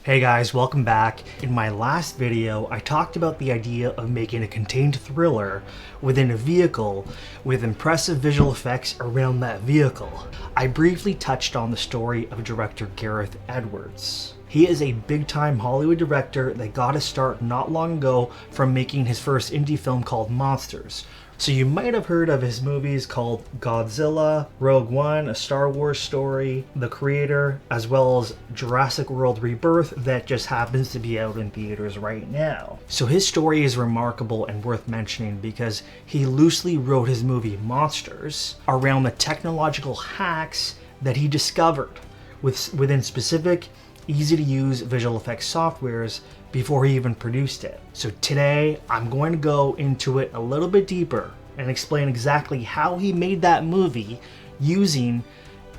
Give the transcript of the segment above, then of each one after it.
Hey guys, welcome back. In my last video, I talked about the idea of making a contained thriller within a vehicle with impressive visual effects around that vehicle. I briefly touched on the story of director Gareth Edwards. He is a big-time Hollywood director that got a start not long ago from making his first indie film called Monsters. So you might have heard of his movies called Godzilla, Rogue One, A Star Wars Story, The Creator, as well as Jurassic World Rebirth that just happens to be out in theaters right now. So his story is remarkable and worth mentioning because he loosely wrote his movie Monsters around the technological hacks that he discovered within specific, easy-to-use visual effects softwares before he even produced it. So today, I'm going to go into it a little bit deeper and explain exactly how he made that movie using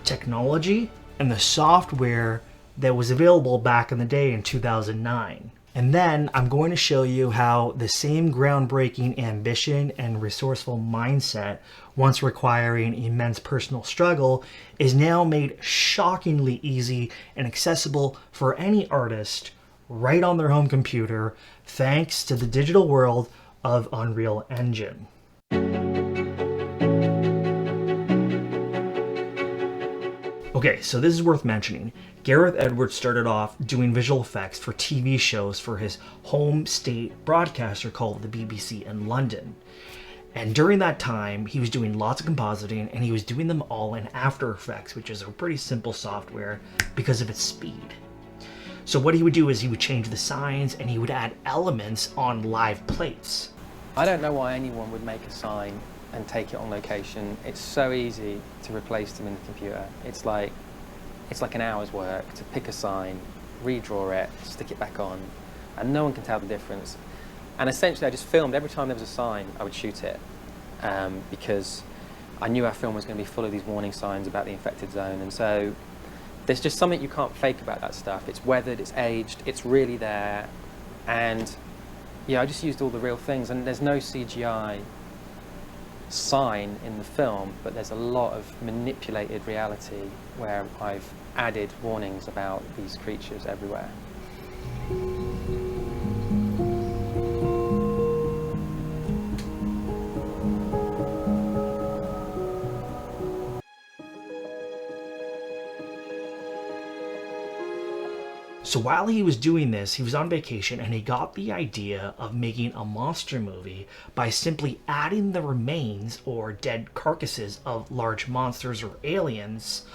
technology and the software that was available back in the day in 2009. And then I'm going to show you how the same groundbreaking ambition and resourceful mindset, once requiring immense personal struggle, is now made shockingly easy and accessible for any artist right on their home computer, thanks to the digital world of Unreal Engine. Okay, so this is worth mentioning. Gareth Edwards started off doing visual effects for TV shows for his home state broadcaster called the BBC in London. And during that time, he was doing lots of compositing, and he was doing them all in After Effects, which is a pretty simple software because of its speed. So what he would do is he would change the signs and he would add elements on live plates. I don't know why anyone would make a sign and take it on location. It's so easy to replace them in the computer. It's like an hour's work to pick a sign, redraw it, stick it back on, and no one can tell the difference. And essentially I just filmed every time there was a sign, I would shoot it, because I knew our film was going to be full of these warning signs about the infected zone. And so there's just something you can't fake about that stuff. It's weathered, it's aged, it's really there. And yeah, I just used all the real things, and there's no CGI sign in the film, but there's a lot of manipulated reality where I've added warnings about these creatures everywhere. So while he was doing this, he was on vacation and he got the idea of making a monster movie by simply adding the remains or dead carcasses of large monsters or aliens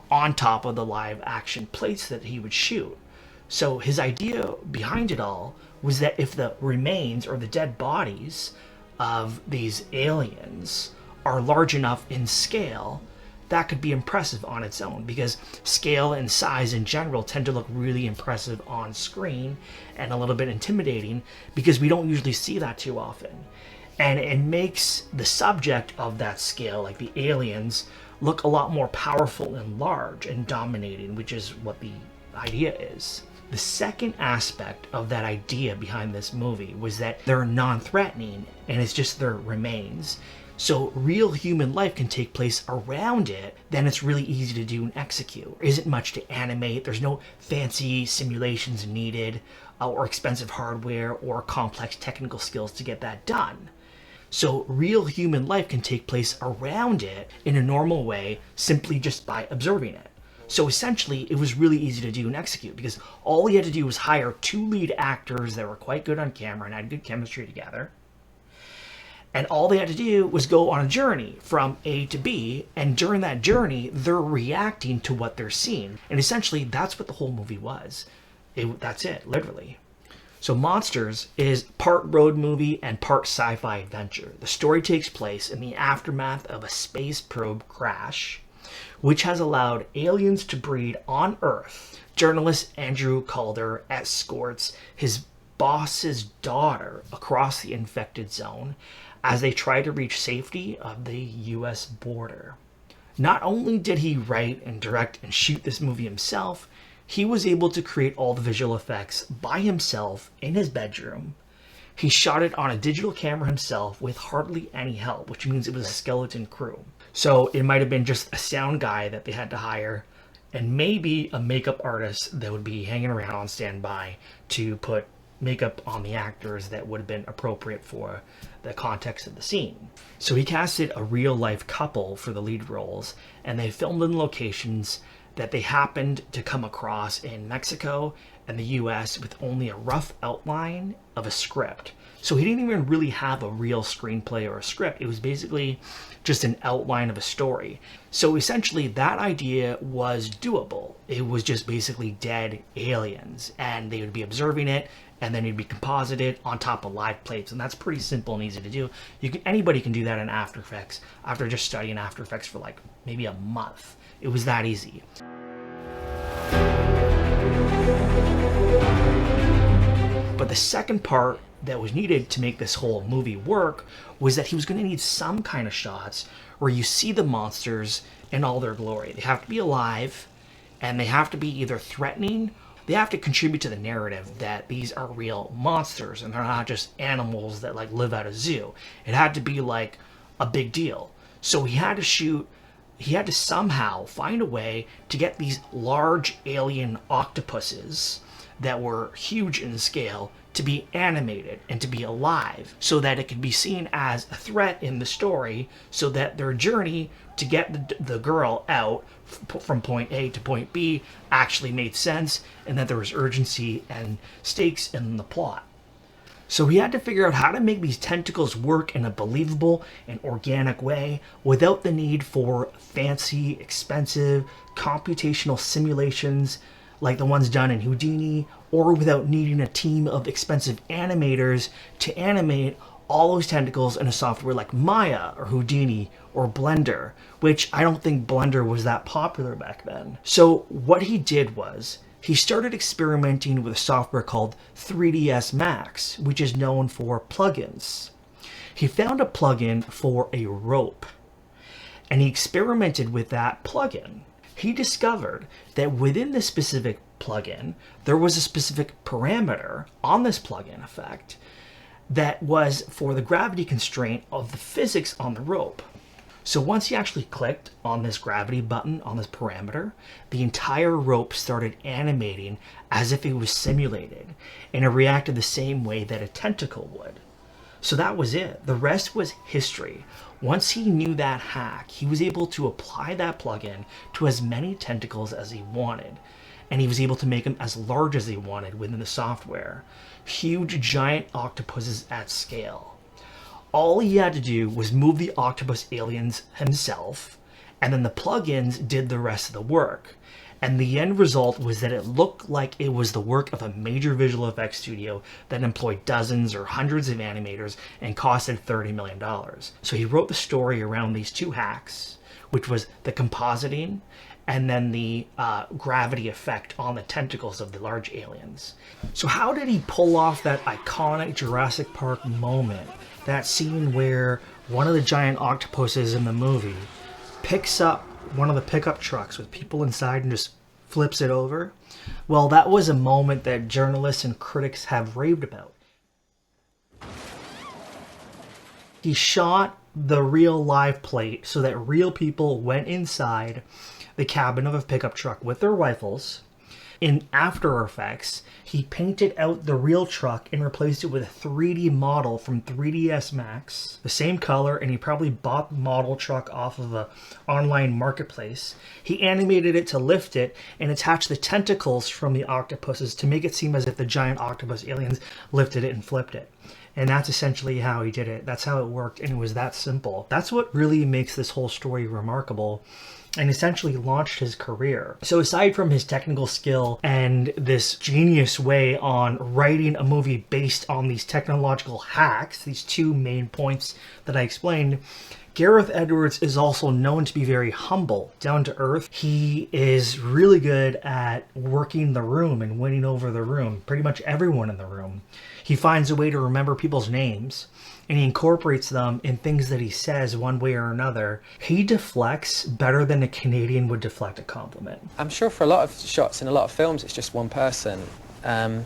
on top of the live action plates that he would shoot. So his idea behind it all was that if the remains or the dead bodies of these aliens are large enough in scale, that could be impressive on its own, because scale and size in general tend to look really impressive on screen and a little bit intimidating because we don't usually see that too often. And it makes the subject of that scale, like the aliens, look a lot more powerful and large and dominating, which is what the idea is. The second aspect of that idea behind this movie was that they're non-threatening and it's just their remains. So real human life can take place around it, then it's really easy to do and execute. There isn't much to animate, there's no fancy simulations needed, or expensive hardware or complex technical skills to get that done. So real human life can take place around it in a normal way simply just by observing it. So essentially it was really easy to do and execute because all he had to do was hire 2 lead actors that were quite good on camera and had good chemistry together. And all they had to do was go on a journey from A to B, and during that journey, they're reacting to what they're seeing. And essentially, that's what the whole movie was. That's it, literally. So Monsters is part road movie and part sci-fi adventure. The story takes place in the aftermath of a space probe crash, which has allowed aliens to breed on Earth. Journalist Andrew Calder escorts his boss's daughter across the infected zone as they try to reach safety of the US border. Not only did he write and direct and shoot this movie himself, he was able to create all the visual effects by himself in his bedroom. He shot it on a digital camera himself with hardly any help, which means it was a skeleton crew. So it might have been just a sound guy that they had to hire and maybe a makeup artist that would be hanging around on standby to put makeup on the actors that would have been appropriate for the context of the scene. So he casted a real life couple for the lead roles, and they filmed in locations that they happened to come across in Mexico and the US with only a rough outline of a script. So he didn't even really have a real screenplay or a script. It was basically just an outline of a story. So essentially that idea was doable. It was just basically dead aliens, and they would be observing it, and then it'd be composited on top of live plates. And that's pretty simple and easy to do. Anybody can do that in After Effects after just studying After Effects for like maybe a month. It was that easy. But the second part that was needed to make this whole movie work was that he was going to need some kind of shots where you see the monsters in all their glory. They have to be alive, and they have to be either threatening. They have to contribute to the narrative that these are real monsters and they're not just animals that like live at a zoo. It had to be like a big deal. So he had to somehow find a way to get these large alien octopuses that were huge in scale to be animated and to be alive, so that it could be seen as a threat in the story, so that their journey to get the girl out from point A to point B actually made sense, and that there was urgency and stakes in the plot. So we had to figure out how to make these tentacles work in a believable and organic way without the need for fancy, expensive computational simulations like the ones done in Houdini, or without needing a team of expensive animators to animate all those tentacles in a software like Maya or Houdini or Blender, which I don't think Blender was that popular back then. So what he did was he started experimenting with a software called 3ds Max, which is known for plugins. He found a plugin for a rope, and he experimented with that plugin. He discovered that within this specific plugin, there was a specific parameter on this plugin effect that was for the gravity constraint of the physics on the rope. So once he actually clicked on this gravity button on this parameter, the entire rope started animating as if it was simulated, and it reacted the same way that a tentacle would. So that was it. The rest was history. Once he knew that hack, he was able to apply that plugin to as many tentacles as he wanted. And he was able to make them as large as he wanted within the software. Huge, giant octopuses at scale. All he had to do was move the octopus aliens himself, and then the plugins did the rest of the work. And the end result was that it looked like it was the work of a major visual effects studio that employed dozens or hundreds of animators and costed $30 million. So he wrote the story around these two hacks, which was the compositing and then the gravity effect on the tentacles of the large aliens. So how did he pull off that iconic Jurassic Park moment? That scene where one of the giant octopuses in the movie picks up one of the pickup trucks with people inside and just flips it over. Well, that was a moment that journalists and critics have raved about. He shot the real live plate so that real people went inside the cabin of a pickup truck with their rifles. In After Effects, he painted out the real truck and replaced it with a 3D model from 3ds Max, the same color, and he probably bought the model truck off of an online marketplace. He animated it to lift it and attached the tentacles from the octopuses to make it seem as if the giant octopus aliens lifted it and flipped it. And that's essentially how he did it. That's how it worked, and it was that simple. That's what really makes this whole story remarkable and essentially launched his career. So aside from his technical skill and this genius way on writing a movie based on these technological hacks, these two main points that I explained, Gareth Edwards is also known to be very humble, down to earth. He is really good at working the room and winning over the room, pretty much everyone in the room. He finds a way to remember people's names, and he incorporates them in things that he says one way or another. He deflects better than a Canadian would deflect a compliment. I'm sure for a lot of shots in a lot of films it's just one person. I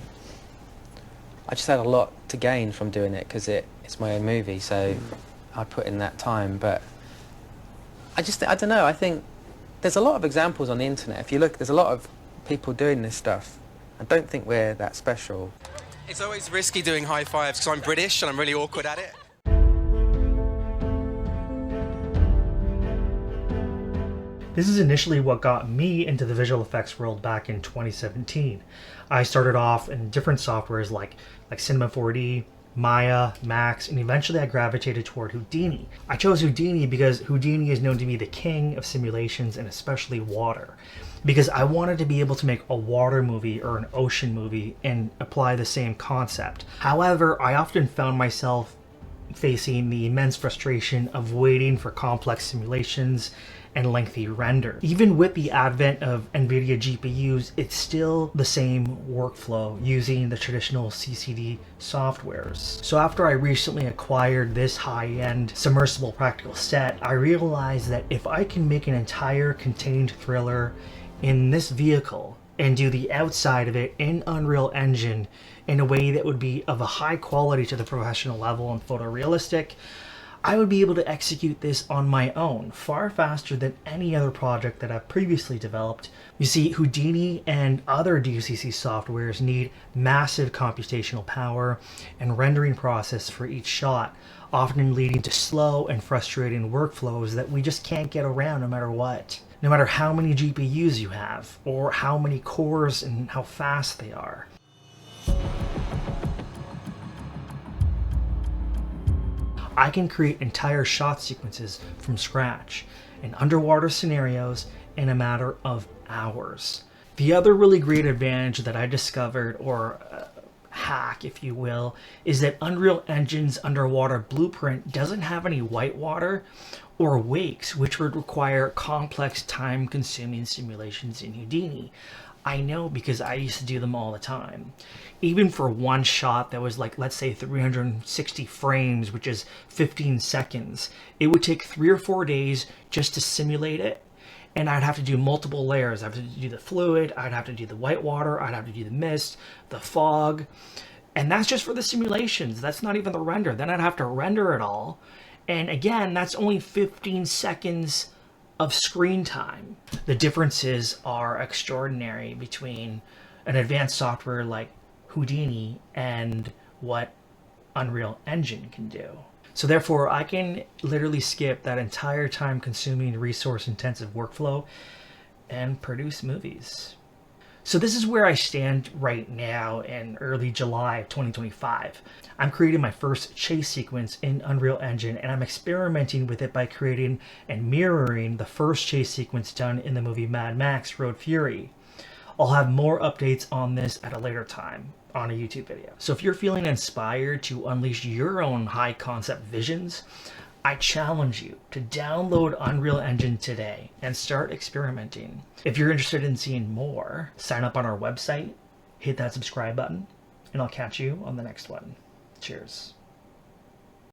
just had a lot to gain from doing it because it's my own movie, so I put in that time. But I don't know, I think There's a lot of examples on the internet. If you look, there's a lot of people doing this stuff. I don't think we're that special. It's always risky doing high fives because I'm British and I'm really awkward at it. This is initially what got me into the visual effects world back in 2017. I started off in different softwares like Cinema 4D, Maya, Max, and eventually I gravitated toward Houdini. I chose Houdini because Houdini is known to be the king of simulations and especially water. Because I wanted to be able to make a water movie or an ocean movie and apply the same concept. However, I often found myself facing the immense frustration of waiting for complex simulations and lengthy render. Even with the advent of NVIDIA GPUs, it's still the same workflow using the traditional CCD softwares. So after I recently acquired this high-end submersible practical set, I realized that if I can make an entire contained thriller in this vehicle and do the outside of it in Unreal Engine in a way that would be of a high quality to the professional level and photorealistic, I would be able to execute this on my own far faster than any other project that I've previously developed. You see, Houdini and other DCC softwares need massive computational power and rendering process for each shot, often leading to slow and frustrating workflows that we just can't get around no matter what. No matter how many GPUs you have, or how many cores and how fast they are. I can create entire shot sequences from scratch in underwater scenarios in a matter of hours. The other really great advantage that I discovered, or hack if you will, is that Unreal Engine's underwater blueprint doesn't have any whitewater or wakes, which would require complex time-consuming simulations in Houdini. I know because I used to do them all the time. Even for one shot that was like, let's say 360 frames, which is 15 seconds, it would take 3 or 4 days just to simulate it. And I'd have to do multiple layers. I'd have to do the fluid, I'd have to do the whitewater, I'd have to do the mist, the fog. And that's just for the simulations. That's not even the render. Then I'd have to render it all. And again, that's only 15 seconds of screen time. The differences are extraordinary between an advanced software like Houdini and what Unreal Engine can do. So therefore, I can literally skip that entire time-consuming, resource-intensive workflow and produce movies. So this is where I stand right now in early July of 2025. I'm creating my first chase sequence in Unreal Engine, and I'm experimenting with it by creating and mirroring the first chase sequence done in the movie Mad Max Road Fury. I'll have more updates on this at a later time on a YouTube video. So if you're feeling inspired to unleash your own high concept visions, I challenge you to download Unreal Engine today and start experimenting. If you're interested in seeing more, sign up on our website, hit that subscribe button, and I'll catch you on the next one. Cheers.